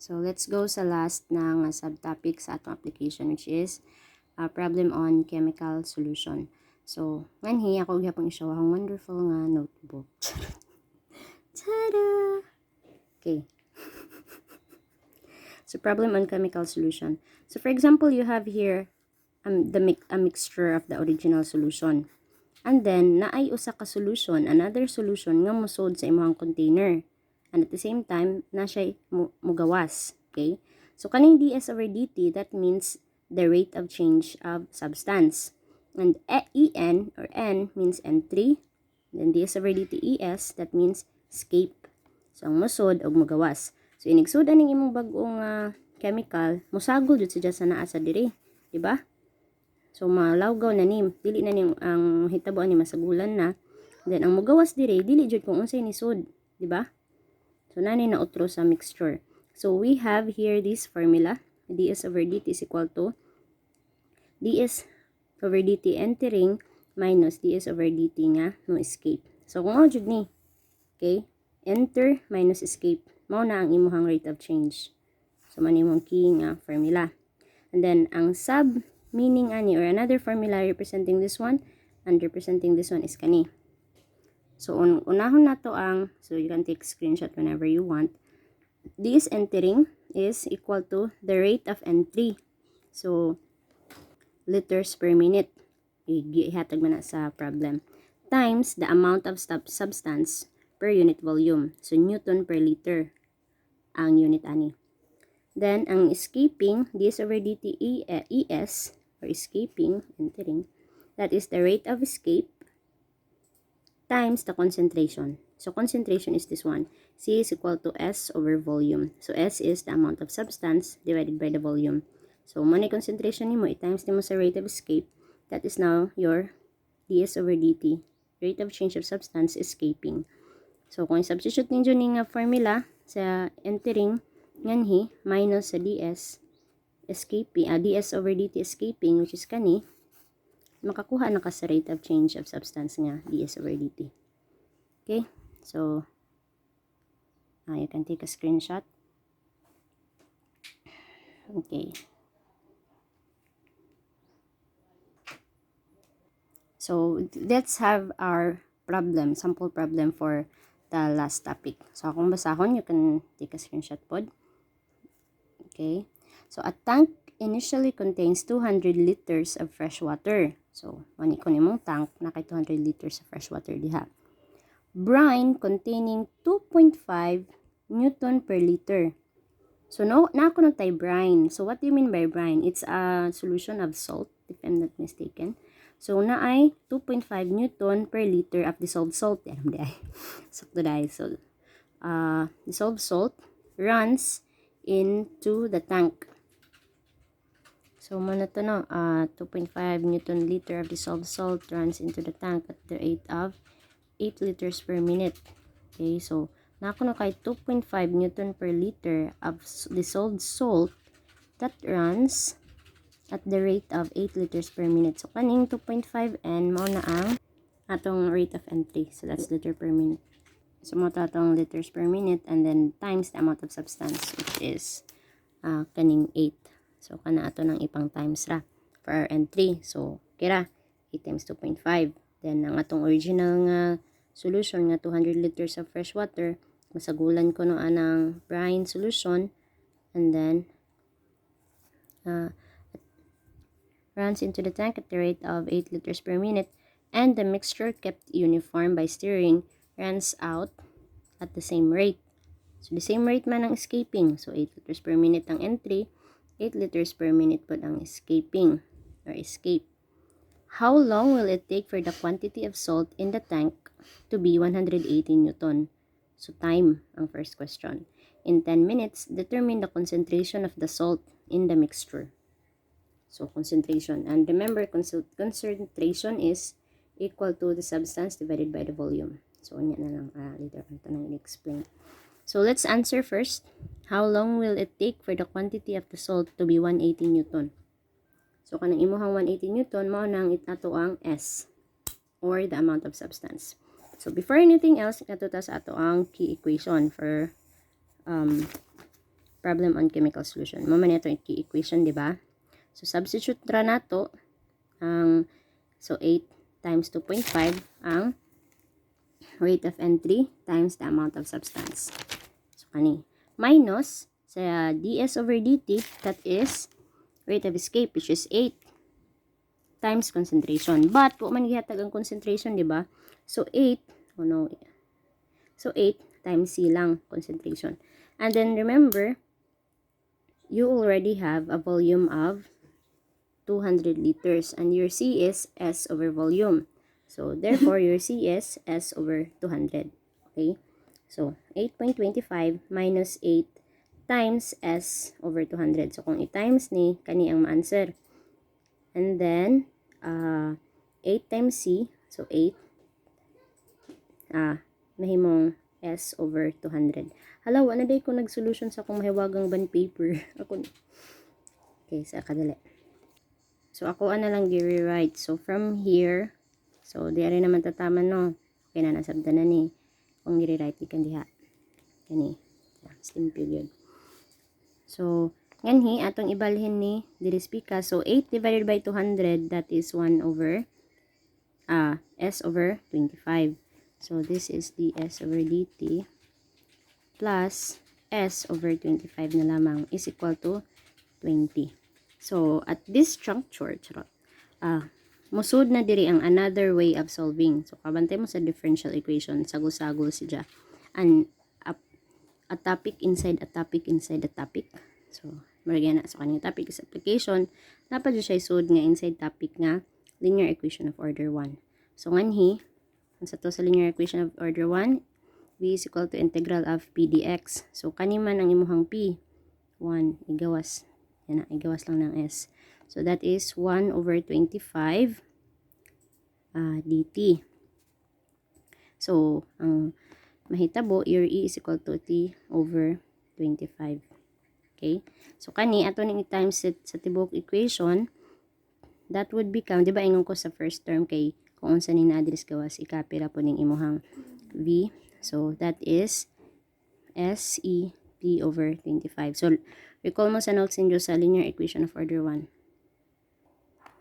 So, let's go sa last ng subtopic sa atong application, which is problem on chemical solution. So, manhi ako gyapon i-show ang wonderful nga notebook. Tada! Okay. So, problem on chemical solution. So, for example, you have here a mixture of the original solution. And then, naay usa ka solution, another solution nga mosod sa imong container. And at the same time, na siya mugawas. Okay? So, kaning ds over dt, that means the rate of change of substance. And en or n means entry. Then ds over dt es, that means escape. So, ang musod og mugawas. So, inigsud aning imong bag-ong chemical, musagol jud siya sa naa sa diri. Diba? So, malawgaw na ni. Dili na ni ang hitabo ni masagulan na. Then, ang mugawas diri, dili jud kung unsay nisod. Diba? So, nani na utro sa mixture. So, we have here this formula. ds over dt is equal to ds over dt entering minus ds over dt nga no escape. So, kung jud ni, okay, enter minus escape. Mao na ang imuhang rate of change. So, manimong key nga formula. And then, ang sub meaning ani or another formula representing this one and representing this one is kani. So, unahon na to ang, so you can take screenshot whenever you want. This entering is equal to the rate of entry. So, liters per minute. Ihatag man na sa problem. Times the amount of substance per unit volume. So, Newton per liter ang unit ani. Then, ang escaping, ds over dt es, or escaping, entering, that is the rate of escape times the concentration. So, concentration is this one. C is equal to S over volume. So, S is the amount of substance divided by the volume. So, money concentration ni mo, i-times ni mo sa rate of escape. That is now your ds over dt. Rate of change of substance escaping. So, kung i-substitute ninyo ni nga formula sa entering, nganhi, minus sa ds escaping, ds over dt escaping, which is kani, makakuha na ka sa rate of change of substance nga ds over dt. Okay? So, you can take a screenshot. Okay. So, let's have our problem, sample problem for the last topic. So, kung basahon, you can take a screenshot pod. Okay. So, a tank initially contains 200 liters of fresh water. So, mani ko nimong tank na kay 200 liters of fresh water diha. Brine containing 2.5 Newton per liter. So, na ako na tayo brine. So, what do you mean by brine? It's a solution of salt, if I'm not mistaken. So, na ay 2.5 Newton per liter of dissolved salt. Sakto dahil. So, dissolved salt runs into the tank. So, muna to no, 2.5 Newton liter of dissolved salt runs into the tank at the rate of 8 liters per minute. Okay, so, nakuno kay 2.5 Newton per liter of dissolved salt that runs at the rate of 8 liters per minute. So, kaning 2.5 n, mao na ang atong rate of entry. So, that's liter per minute. So, mo atong liters per minute and then times the amount of substance, which is kaning 8. So, kana ato ng ipang times ra for our entry. So, kira 8 times 2.5. Then, ang atong original nga solution nga 200 liters of fresh water, masagulan ko no anang brine solution, and then runs into the tank at the rate of 8 liters per minute, and the mixture kept uniform by stirring runs out at the same rate. So, the same rate man ang escaping. So, 8 liters per minute ang entry, 8 liters per minute po ang escaping or escape. How long will it take for the quantity of salt in the tank to be 180 Newton? So, time ang first question. In 10 minutes, determine the concentration of the salt in the mixture. So, concentration. And remember, concentration is equal to the substance divided by the volume. So, unya na lang. Later on ito nang i-explain. So, let's answer first. How long will it take for the quantity of the salt to be 180 Newton? So, kanang imuhang 180 Newton, mao nang itato ang S, or the amount of substance. So, before anything else, ito ta sa ato ang key equation for problem on chemical solution. Mama na itong equation, di ba? So, substitute ra nato ang so 8 times 2.5 ang rate of entry times the amount of substance. So, kani. Minus sa ds over dt, that is rate of escape, which is 8 times concentration. But, man gihatag ang concentration, di ba? So, 8, oh no. So, 8 times C lang, concentration. And then, remember, you already have a volume of 200 liters. And your C is S over volume. So, therefore, your C is S over 200. Okay? So, 8.25 minus 8 times S over 200. So, kung i-times ni, kani ang ma-answer. And then, 8 times C. So, 8. Mahimong S over 200. Hala, wala day ko nag-solution sa akong mahiwagang bond paper. Ako. Okay, sa kadali. So, ako na lang gi-rewrite. So, from here, so, di rin naman tataman, no? Okay na, nasabda na ni. Kung gi-rewrite, ikan diha. Kani. Slim period. So, nganhi, atong ibalhin ni dirispika. So, 8 divided by 200, that is 1 over, S over 25. So, this is the S over dt plus S over 25 na lamang is equal to 20. So, at this juncture, musud na diri ang another way of solving. So, kabantay mo sa differential equation, sagol-sagol siya. And, a topic inside a topic inside a topic. So, maragyan na. So, kanina topic is application. Dapat siya isud nga inside topic nga linear equation of order 1. So, nganhi, sa to sa linear equation of order 1, v is equal to integral of p dx. So, kaniman ang imuhang p. 1, igawas. Yan na, igawas lang ng s. So, that is 1 over 25 dt. So, ang mahitabo, your e is equal to t over 25. Okay? So, kani, ato ning i-times sa tibok equation, that would become, di ba ingon ko sa first term kay kung unsa ni na-address gawas, ikapira po ning imuhang v. So, that is s e t over 25. So, recall mo sa notes ninyo sa linear equation of order 1.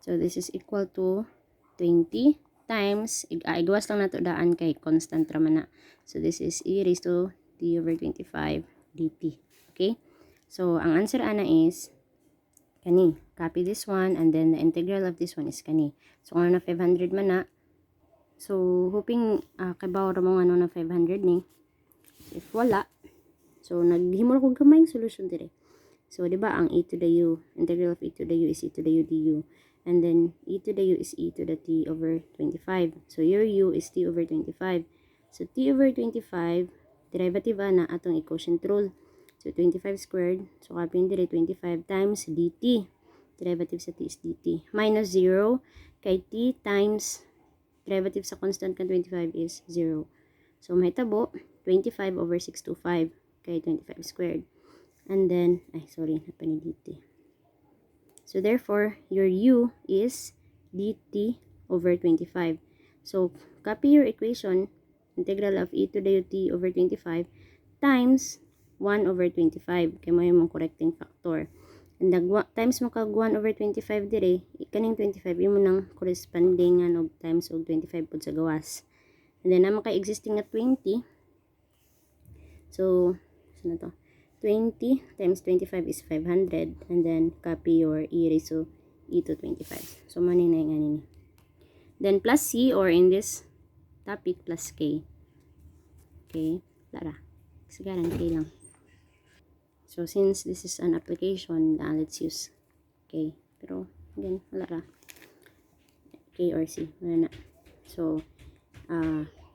So, this is equal to 20 times, igawas lang nato daan kay constant raman na. So, this is e raised to t over 25 dt. Okay? So, ang answer ana is kani. Copy this one and then the integral of this one is kani. So, kung na 500 man na, so, hoping kabaw ra mo nga na 500 ni. If wala, so, naghimol ko gamay yung solution dire. So, di ba ang e to the u, integral of e to the u is e to the u du. And then, e to the u is e to the t over 25. So, your u is t over 25. So, t over 25, derivative na atong quotient rule. So, 25 squared. So, kapin dire 25 times dt. Derivative sa t is dt. Minus 0 kay t times derivative sa constant kan 25 is 0. So, mahitabo 25 over 625 kay 25 squared. And then, napani dt. So, therefore, your u is dt over 25. So, copy your equation, integral of e to the ut over 25 times 1 over 25. Kaya mo yung correcting factor. And times mo kag 1 over 25 dire, ikaning 25, yung mo nang corresponding og times og 25 po sa gawas. And then, naman kay existing na 20. So, saan na to? 20 times 25 is 500. And then, copy your e raised to e to 25. So, manin na yung anin. Then, plus c, or in this topic, plus k. Okay? Lara. Sigaran, k lang. So, since this is an application, let's use k. Pero, again, lara. K or c. Wala na. So,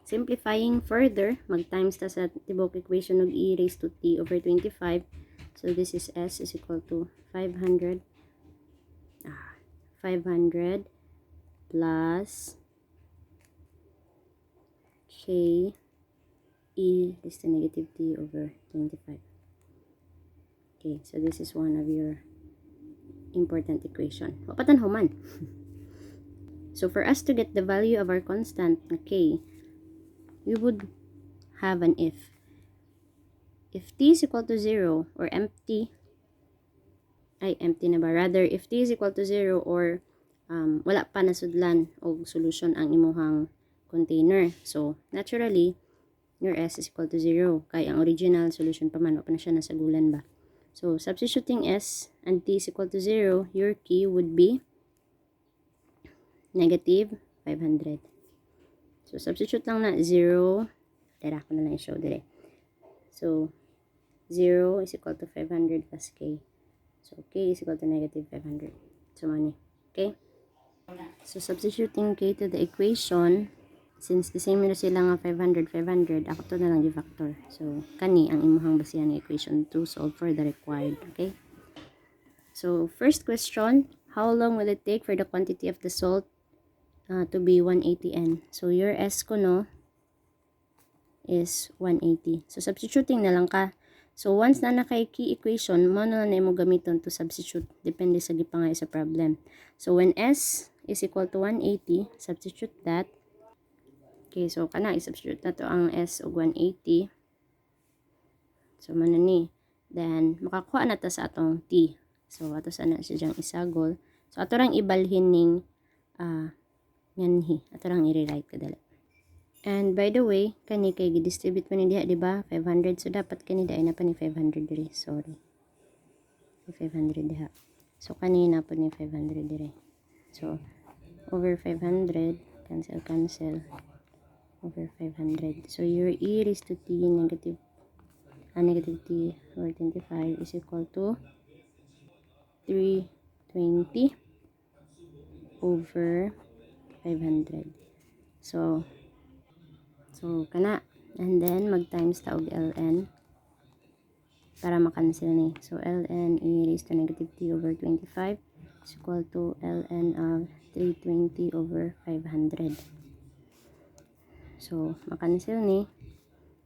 simplifying further, mag-times ta sa tibok equation of e raised to t over 25. So, this is s is equal to 500 plus k e raised to negative t over 25. Okay, so this is one of your important equation. Wapatan human. So, for us to get the value of our constant na k, we would have an if. if t is equal to 0 or empty na ba? Rather, if t is equal to 0 or wala pa nasudlan o solution ang imuhang container. So, naturally, your S is equal to 0. Kaya ang original solution pa man, o pa na siya nasagulan ba? So, substituting S and t is equal to 0, your key would be negative 500. So, substitute lang na 0. Tira ko na lang i-show dire. So, 0 is equal to 500 plus k. So, k is equal to negative 500. So, money. Okay? So, substituting k to the equation, since the same na sila nga 500, 500, ako to na lang i-factor. So, kani ang imuhang basihan ng equation to solve for the required. Okay? So, first question, how long will it take for the quantity of the salt to be 180 N? So, your S ko no is 180. So, substituting na lang ka. So, once na naka-key equation, mo na mo gamiton to substitute. Depende sa gipangay sa problem. So, when S is equal to 180, substitute that. Okay, so, kana, i-substitute na to ang S o 180. So, mana ni. Then, makakuha na to sa atong T. So, ato sana siya dyang isagol. So, ato rang ibalhin ning nganhi. Ato rang i-rewrite kadali. And by the way, kani kay gi-distribute man diha, di ba? 500. So, dapat kani dai na pa ni 500 dire. Sorry. 500 diha. So, kani na pa ni 500 dire. So, over 500, cancel. Over 500. So, your e raised to t negative t over 25 is equal to 320 over 500. So, kana. And then, mag-times ta og ln para makancel ni. So, ln e raised to negative t over 25 is equal to ln of 320 over 500. So, makancel ni.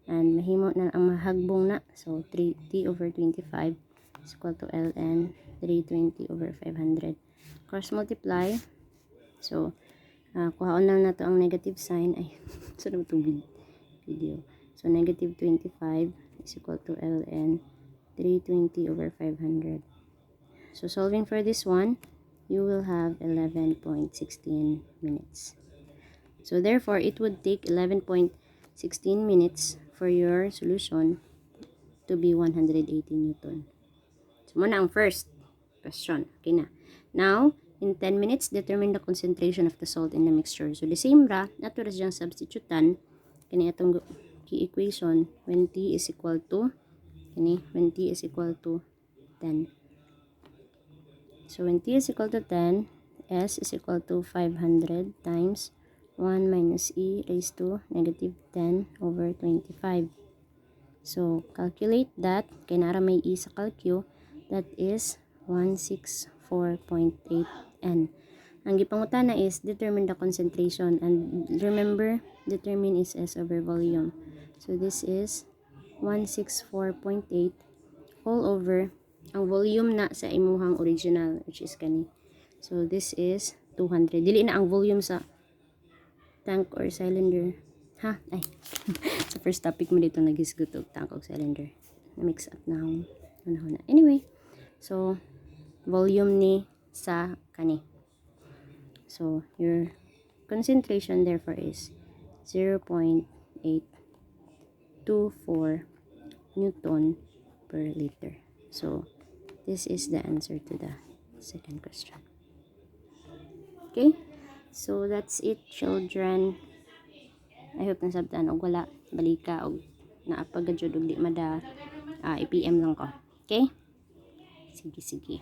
And mahimo na ang mahagbong na. So, 3t over 25 is equal to ln 320 over 500. Cross multiply. So, kuhaon lang na to ang negative sign. Ay, so na itong video. So, negative 25 is equal to ln 320 over 500. So, solving for this one, you will have 11.16 minutes. So, therefore, it would take 11.16 minutes for your solution to be 180 Newton. So, muna ang first question. Okay na. Now, in 10 minutes, determine the concentration of the salt in the mixture. So, the same ra, nato ra siyang substitutan, kani atong key equation, when t is equal to, when t is equal to 10. So, when t is equal to 10, S is equal to 500 times 1 minus e raised to negative 10 over 25. So, calculate that. Kaya nara may e sa calcu. That is 164.8 N. Ang gipangutana is determine the concentration. And remember, determine is S over volume. So, this is 164.8 all over ang volume na sa imuhang original, which is kani. So, this is 200. Dili na ang volume sa tank or cylinder. Ha? Ay. Sa first topic mo dito nagisgot og tank or cylinder. Na-mix up na akong na. Anyway, so, volume ni sa kani. So, your concentration therefore is 0.824 Newton per liter. So, this is the answer to the second question. Okay? So, that's it, children. I hope nasabtan og wala balika og naapagadjud og di mada i-PM lang ko. Okay? Sige.